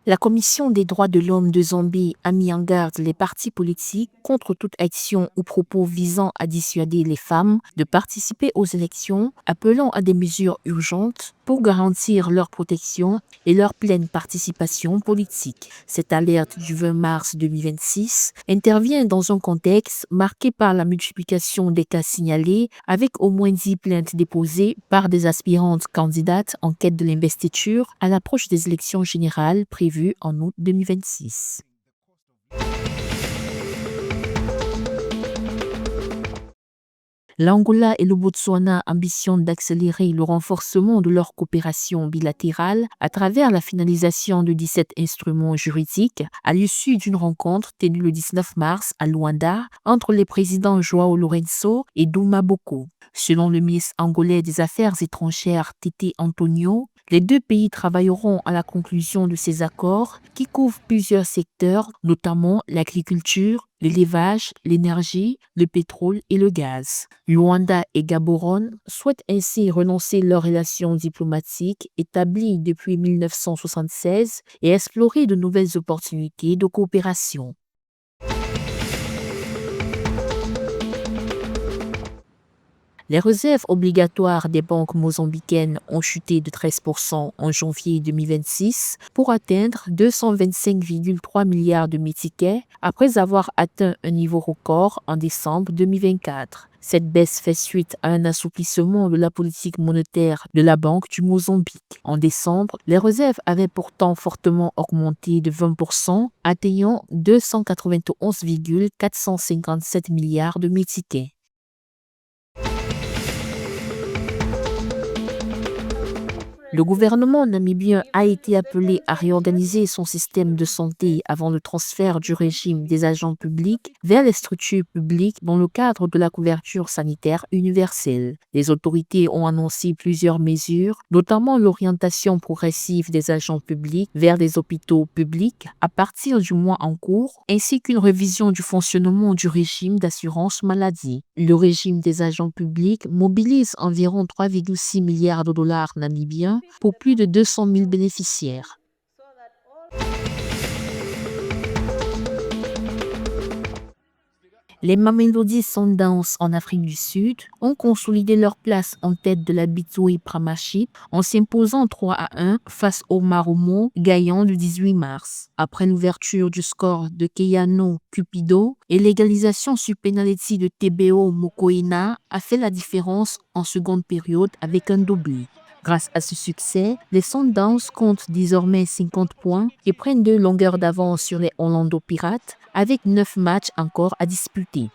La Commission des droits de l'homme de Zambie a mis en garde les partis politiques contre toute action ou propos visant à dissuader les femmes de participer aux élections, appelant à des mesures urgentes pour garantir leur protection et leur pleine participation politique. Cette alerte du 20 mars 2026 intervient dans un contexte marqué par la multiplication des cas signalés, avec au moins 10 plaintes déposées par des aspirantes candidates en quête de l'investiture à l'approche des élections générales prévues en août 2026. L'Angola et le Botswana ambitionnent d'accélérer le renforcement de leur coopération bilatérale à travers la finalisation de 17 instruments juridiques à l'issue d'une rencontre tenue le 19 mars à Luanda entre les présidents João Lourenço et Duma Boko. Selon le ministre angolais des Affaires étrangères Tete Antonio, les deux pays travailleront à la conclusion de ces accords qui couvrent plusieurs secteurs, notamment l'agriculture, l'élevage, l'énergie, le pétrole et le gaz. Luanda et Gaborone souhaitent ainsi relancer leurs relations diplomatiques établies depuis 1976 et explorer de nouvelles opportunités de coopération. Les réserves obligatoires des banques mozambicaines ont chuté de 13% en janvier 2026 pour atteindre 225,3 milliards de tickets après avoir atteint un niveau record en décembre 2024. Cette baisse fait suite à un assouplissement de la politique monétaire de la Banque du Mozambique. En décembre, les réserves avaient pourtant fortement augmenté de 20%, atteignant 291,457 milliards de tickets. Le gouvernement namibien a été appelé à réorganiser son système de santé avant le transfert du régime des agents publics vers les structures publiques dans le cadre de la couverture sanitaire universelle. Les autorités ont annoncé plusieurs mesures, notamment l'orientation progressive des agents publics vers des hôpitaux publics à partir du mois en cours, ainsi qu'une révision du fonctionnement du régime d'assurance maladie. Le régime des agents publics mobilise environ 3,6 milliards de dollars namibiens pour plus de 200 000 bénéficiaires. Les Mamelodi Sundowns en Afrique du Sud ont consolidé leur place en tête de la B2 Premiership en s'imposant 3-1 face au Marumo gagnant le 18 mars. Après l'ouverture du score de Keyano Cupido et l'égalisation sur penalty de TBO Mokoena a fait la différence en seconde période avec un doublé. Grâce à ce succès, les Sundowns comptent désormais 50 points et prennent 2 longueurs d'avance sur les Orlando Pirates avec 9 matchs encore à disputer.